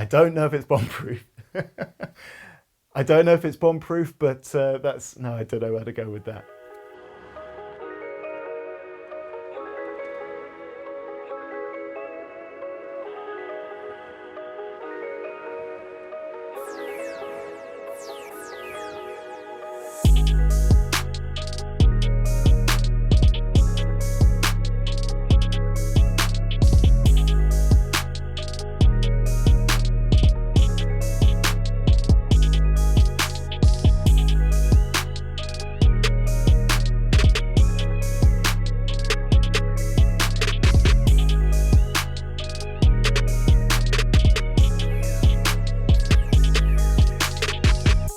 I don't know if it's bomb-proof. I don't know if it's bomb-proof, but no, I don't know where to go with that.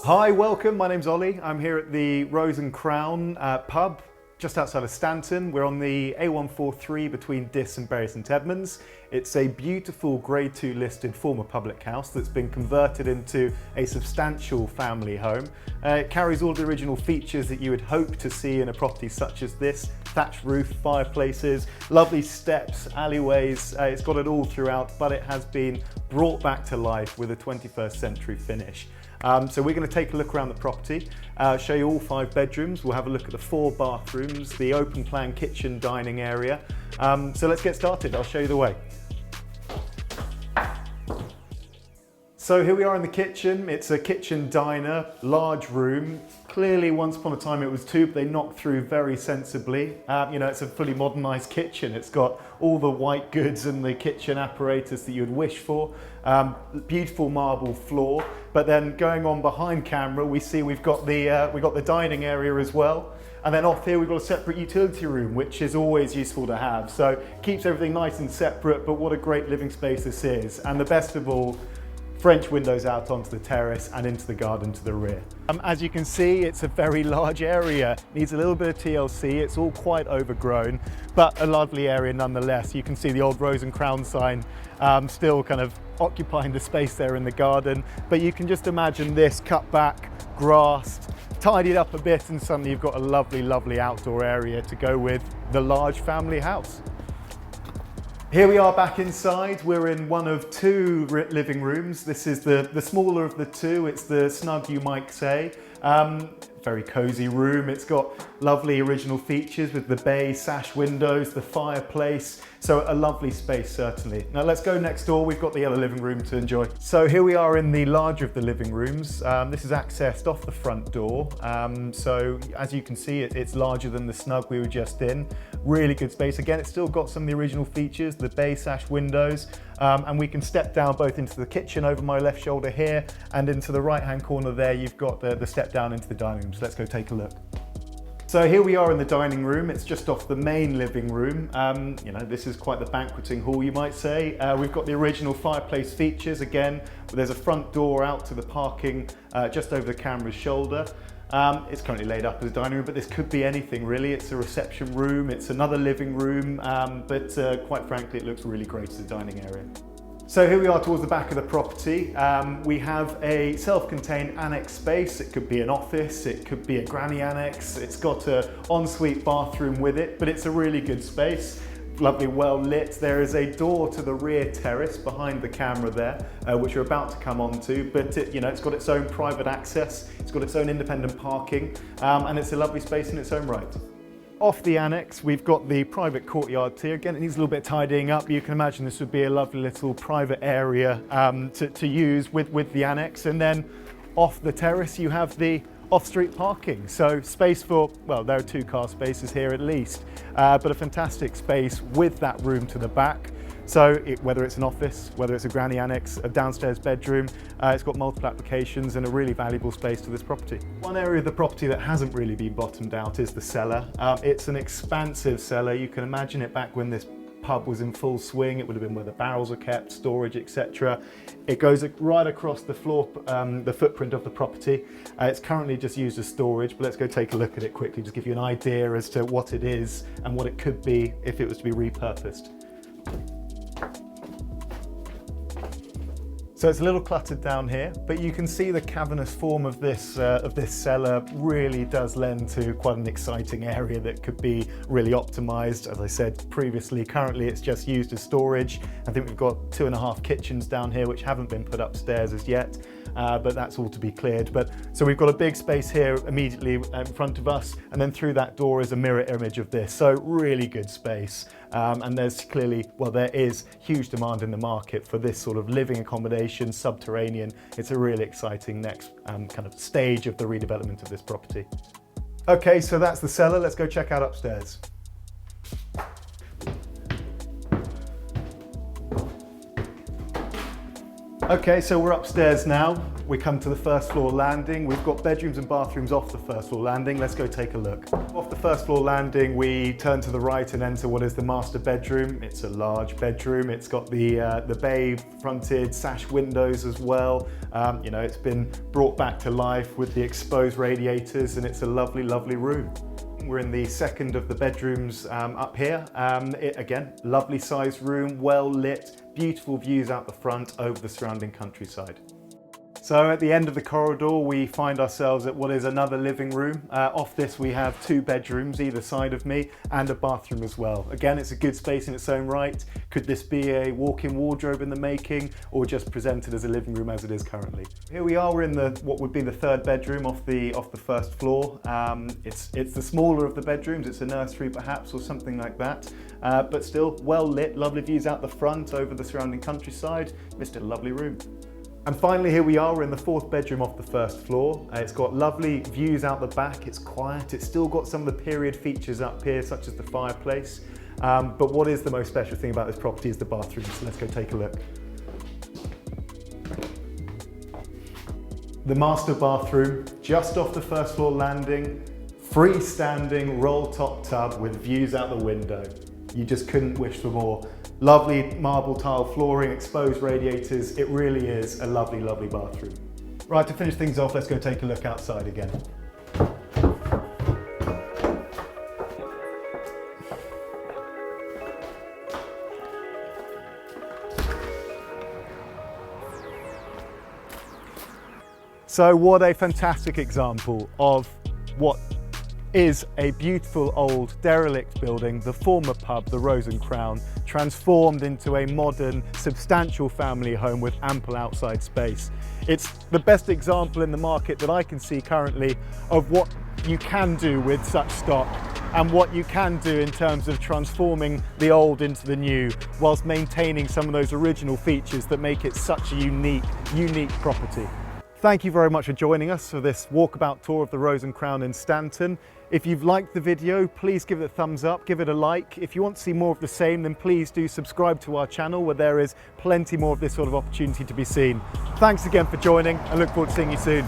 Hi, welcome. My name's Ollie. I'm here at the Rose and Crown pub just outside of Stanton. We're on the A143 between Diss and Bury St Edmunds. It's a beautiful Grade 2 listed former public house that's been converted into a substantial family home. It carries all the original features that you would hope to see in a property such as this. Thatched roof, fireplaces, lovely steps, alleyways. It's got it all throughout, but it has been brought back to life with a 21st century finish. So we're going to take a look around the property, show you all 5 bedrooms. We'll have a look at the 4 bathrooms, the open plan kitchen dining area. So let's get started. I'll show you the way. So here we are in the kitchen. It's a kitchen diner, large room. Clearly once upon a time it was 2, but they knocked through very sensibly. It's a fully modernised kitchen. It's got all the white goods and the kitchen apparatus that you'd wish for. Beautiful marble floor. But then going on behind camera, we see we've got the dining area as well. And then off here we've got a separate utility room, which is always useful to have. So keeps everything nice and separate, but what a great living space this is. And the best of all, French windows out onto the terrace and into the garden to the rear. As you can see, it's a very large area. Needs a little bit of TLC. It's all quite overgrown, but a lovely area nonetheless. You can see the old Rose and Crown sign still kind of occupying the space there in the garden. But you can just imagine this cut back, grassed, tidied up a bit, and suddenly you've got a lovely, lovely outdoor area to go with the large family house. Here we are back inside. We're in one of 2 living rooms. This is the smaller of the 2. It's the snug, you might say. Very cozy room. It's got lovely original features with the bay sash windows, the fireplace. So a lovely space, certainly. Now let's go next door. We've got the other living room to enjoy. So here we are in the larger of the living rooms. This is accessed off the front door. So as you can see, it's larger than the snug we were just in. Really good space. Again, it's still got some of the original features, the bay sash windows, and we can step down both into the kitchen over my left shoulder here and into the right-hand corner there. You've got the step down into the dining room. So let's go take a look. So here we are in the dining room. It's just off the main living room. This is quite the banqueting hall, you might say. We've got the original fireplace features again. There's a front door out to the parking just over the camera's shoulder. It's currently laid up as a dining room, but this could be anything really. It's a reception room, it's another living room, but quite frankly, it looks really great as a dining area. So here we are towards the back of the property. We have a self-contained annex space. It could be an office, it could be a granny annex. It's got an ensuite bathroom with it, but it's a really good space. Lovely, well lit. There is a door to the rear terrace behind the camera there, which we're about to come onto, but it's got its own private access, it's got its own independent parking, and it's a lovely space in its own right. Off the annex, we've got the private courtyard here. Again, it needs a little bit of tidying up. You can imagine this would be a lovely little private area to use with the annex. And then off the terrace, you have the off-street parking. So space for, well, there are 2 car spaces here at least, but a fantastic space with that room to the back. So whether it's an office, whether it's a granny annex, a downstairs bedroom, it's got multiple applications and a really valuable space to this property. One area of the property that hasn't really been bottomed out is the cellar. It's an expansive cellar. You can imagine it back when this pub was in full swing. It would have been where the barrels are kept, storage, etc. It goes right across the floor, the footprint of the property. It's currently just used as storage, but let's go take a look at it quickly, just give you an idea as to what it is and what it could be if it was to be repurposed. So it's a little cluttered down here, but you can see the cavernous form of this cellar really does lend to quite an exciting area that could be really optimized. As I said previously, currently it's just used as storage. I think we've got 2.5 kitchens down here which haven't been put upstairs as yet. But that's all to be cleared. So we've got a big space here immediately in front of us, and then through that door is a mirror image of this. So really good space. And there's clearly, well, there is huge demand in the market for this sort of living accommodation, subterranean. It's a really exciting next kind of stage of the redevelopment of this property. Okay, so that's the cellar. Let's go check out upstairs. Okay, so we're upstairs now. We come to the first floor landing. We've got bedrooms and bathrooms off the first floor landing. Let's go take a look. Off the first floor landing, we turn to the right and enter what is the master bedroom. It's a large bedroom. It's got the bay fronted sash windows as well. You know, it's been brought back to life with the exposed radiators, and it's a lovely, lovely room. We're in the second of the bedrooms up here. Again, lovely sized room, well lit, beautiful views out the front over the surrounding countryside. So at the end of the corridor, we find ourselves at what is another living room. Off this, we have 2 bedrooms either side of me and a bathroom as well. Again, it's a good space in its own right. Could this be a walk-in wardrobe in the making, or just presented as a living room as it is currently? Here we are, we're in what would be the 3rd bedroom off the first floor. It's the smaller of the bedrooms. It's a nursery perhaps, or something like that. But still well lit, lovely views out the front over the surrounding countryside. It's still a lovely room. And finally, here we are, we're in the 4th bedroom off the first floor. It's got lovely views out the back, it's quiet, it's still got some of the period features up here, such as the fireplace. But what is the most special thing about this property is the bathroom, so let's go take a look. The master bathroom, just off the first floor landing, freestanding roll-top tub with views out the window. You just couldn't wish for more. Lovely marble tile flooring, exposed radiators. It really is a lovely, lovely bathroom. Right, to finish things off, let's go take a look outside again. So what a fantastic example of what is a beautiful old derelict building, the former pub, the Rose and Crown, transformed into a modern, substantial family home with ample outside space. It's the best example in the market that I can see currently of what you can do with such stock and what you can do in terms of transforming the old into the new, whilst maintaining some of those original features that make it such a unique property. Thank you very much for joining us for this walkabout tour of the Rose and Crown in Stanton. If you've liked the video, please give it a thumbs up, give it a like. If you want to see more of the same, then please do subscribe to our channel, where there is plenty more of this sort of opportunity to be seen. Thanks again for joining. I look forward to seeing you soon.